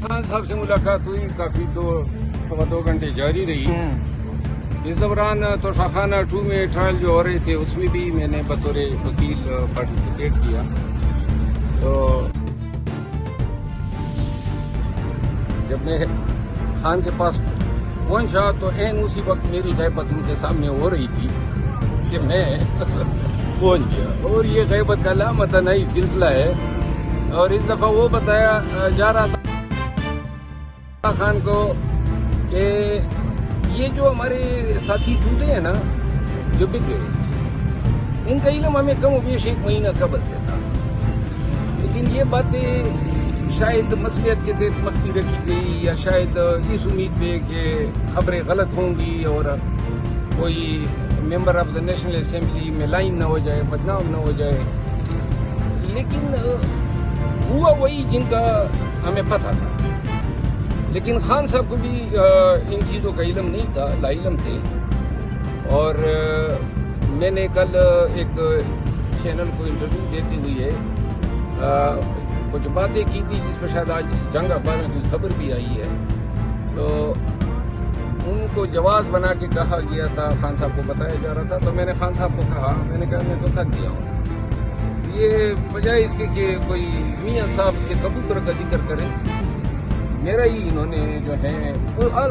خان صاحب سے ملاقات ہوئی، کافی 2 گھنٹے جاری رہی۔ اس دوران توشاخانہ 2 میں ٹرائل جو ہو رہے تھے اس میں بھی میں نے بطور وکیل پارٹیسپیٹ کیا۔ تو جب میں خان کے پاس پہنچا تو عین اسی وقت میری غیبت ان کے سامنے ہو رہی تھی کہ میں پہنچ گیا، اور یہ غیبت کا لامتناہی سلسلہ ہے۔ اور اس دفعہ وہ بتایا جا رہا تھا خان کو کہ یہ جو ہمارے ساتھی ٹوٹے ہیں نا، جو بک گئے، ان کا علم ہمیں کم و بیش 1 مہینہ قبل سے تھا، لیکن یہ باتیں شاید مصلحت کے تحت مخفی رکھی گئی، یا شاید اس امید پہ کہ خبریں غلط ہوں گی اور کوئی member of the national assembly میں لائن نہ ہو جائے، بدنام نہ ہو جائے۔ لیکن ہوا وہی جن کا ہمیں پتہ تھا، لیکن خان صاحب کو بھی ان چیزوں کا علم نہیں تھا، لا علم تھے۔ اور میں نے کل ایک چینل کو انٹرویو دیتے ہوئے کچھ باتیں کی تھی جس پر شاید آج جنگ اخبار میں کوئی خبر بھی آئی ہے، تو ان کو جواز بنا کے کہا گیا تھا، خان صاحب کو بتایا جا رہا تھا۔ تو میں نے خان صاحب کو کہا، میں نے کہا میں تو تھک گیا ہوں، یہ بجائے اس کے کہ کوئی میاں صاحب کے کبوتر کا ذکر کریں، میرا ہی انہوں نے جو ہے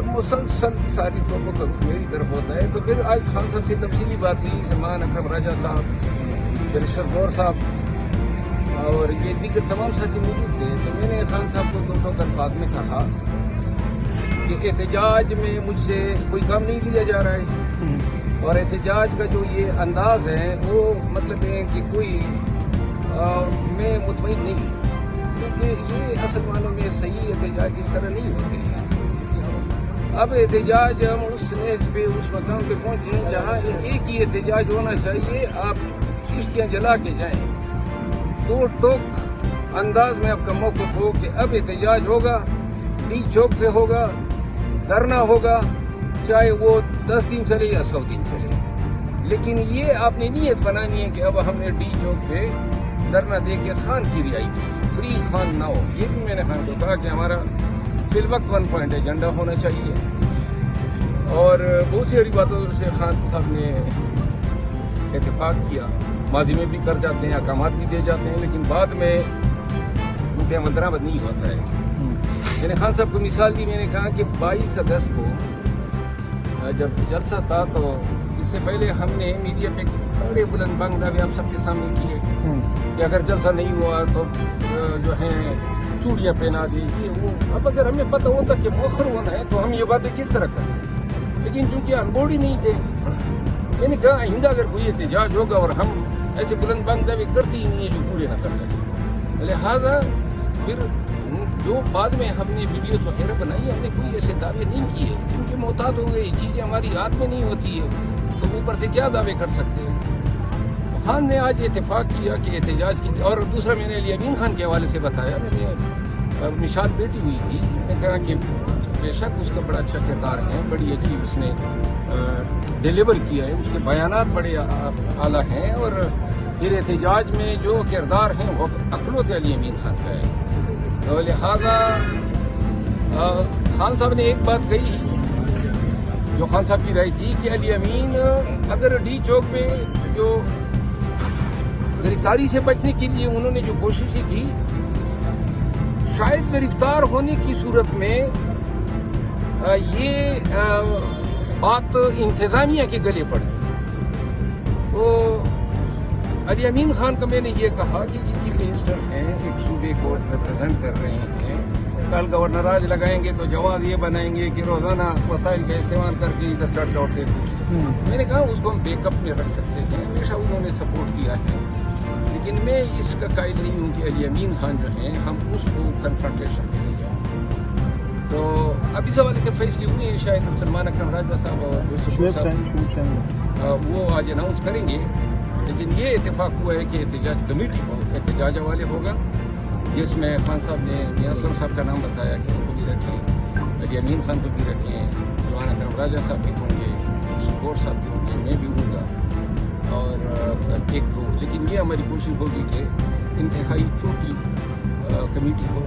مسلسل ساری توقع کا میری طرف ہوتا ہے۔ تو پھر آج خان صاحب سے تفصیلی بات ہوئی، سلمان اکرم راجہ صاحب، بیرسٹر غور صاحب اور یہ دیگر تمام ساتھی موجود تھے۔ تو میں نے خان صاحب کو 2 الفاظ میں کہا کہ احتجاج میں مجھ سے کوئی کام نہیں لیا جا رہا ہے، اور احتجاج کا جو یہ انداز ہے وہ مطلب ہے کہ کوئی میں مطمئن نہیں ہوں، کیونکہ یہ اصل معنوں میں صحیح احتجاج اس طرح نہیں ہوتے ہیں۔ اب احتجاج ہم اس نیچ پہ، اس مقام پہ پہنچے ہیں جہاں ایک ہی احتجاج ہونا چاہیے، آپ کشتیاں جلا کے جائیں، 2 ٹوک انداز میں آپ کا موقف ہو کہ اب احتجاج ہوگا، ڈی چوک پہ ہوگا، دھرنا ہوگا، چاہے وہ 10 دن چلے یا 100 دن چلے، لیکن یہ آپ نے نیت بنانی ہے کہ اب ہم نے ڈی چوک پہ دھرنا دے کے خان کی رہائی کی، فری خان نہ ہو۔ یہ بھی میں نے خان کو کہا کہ ہمارا فی الوقت 1 پوائنٹ ایجنڈا ہونا چاہیے، اور بہت سی باتوں سے خان صاحب نے اتفاق کیا۔ ماضی میں بھی کر جاتے ہیں، احکامات بھی دے جاتے ہیں، لیکن بعد میں ان پہ عمل درآمد نہیں ہوتا ہے۔ میں نے خان صاحب کو مثال دی، میں نے کہا کہ 22 اگست کو جب جلسہ تھا تو اس سے پہلے ہم نے میڈیا پہ بڑے بلند بانگ دعوے آپ سب کے سامنے کیے کہ اگر جلسہ نہیں ہوا تو جو ہے چوڑیاں پہنا دی، وہ۔ اب اگر ہمیں پتہ ہوتا کہ مؤخر ہونا ہے تو ہم یہ باتیں کس طرح کرتے، لیکن چونکہ انبورڈ ہی نہیں تھے، میں نے کہا آئندہ اگر کوئی احتجاج ہوگا اور ہم ایسے بلند بانگ دعوے کرتے ہی نہیں ہیں جو پورے نہ کر سکیں، لہٰذا پھر جو بعد میں ہم نے ویڈیوز وغیرہ بنائی، ہم نے کوئی ایسے دعوے نہیں کیے، کیونکہ محتاط ہو گئی، چیزیں ہماری ہاتھ میں نہیں ہوتی ہے تو اوپر سے کیا دعوے کر سکتے ہیں۔ خان نے آج اتفاق کیا کہ احتجاج کی، اور دوسرا میں نے علی امین خان کے حوالے سے بتایا، میں نے مثال بیٹی ہوئی تھی، میں نے کہا کہ بے شک اس کا بڑا اچھا کردار ہے، بڑی اچھی اس نے ڈیلیور کیا ہے، اس کے بیانات بڑے اعلیٰ ہیں، اور پھر احتجاج میں جو کردار ہیں وہ اکلوت علی امین خان کا ہے۔ تو لہٰذا خان صاحب نے ایک بات کہی جو خان صاحب کی رائے تھی کہ علی امین اگر ڈی چوک پہ جو گرفتاری سے بچنے کے لیے انہوں نے جو کوششیں کی، شاید گرفتار ہونے کی صورت میں یہ بات انتظامیہ کے گلے پڑ گئی۔ تو علی امین خان کا میں نے یہ کہا کہ یہ چیف منسٹر ہیں، ایک صوبے کو ریپرزینٹ کر رہے ہیں، کل گورنر راج لگائیں گے تو جواز یہ بنائیں گے کہ روزانہ وسائل کا استعمال کر کے ادھر چڑھ لوٹتے تھے۔ میں نے کہا اس کو ہم بیک اپ میں رکھ سکتے ہیں، ہمیشہ انہوں نے سپورٹ کیا ہے، لیکن میں اس کا قائل نہیں ہوں کہ علی امین خان جو ہیں ہم اس کو کنفرنٹیشن میں لے جائیں۔ تو اب اس حوالے سے فیصلے ہوئے ہیں، شاید سلمان اکرم راجہ صاحب اور وہ آج اناؤنس کریں گے، لیکن یہ اتفاق ہوا ہے کہ احتجاج کمیٹی کو احتجاج حوالے ہوگا، جس میں خان صاحب نے میاں اسلم صاحب کا نام بتایا کہ ان کو بھی رکھیں، علی امین خان کو بھی رکھیں، سلمان اکرم راجہ صاحب بھی ہوں گے، غور صاحب بھی ہوں گے، میں بھی ہوں گا، اور ایک دو، لیکن یہ ہماری کوشش ہوگی کہ انتہائی چھوٹی کمیٹی ہو،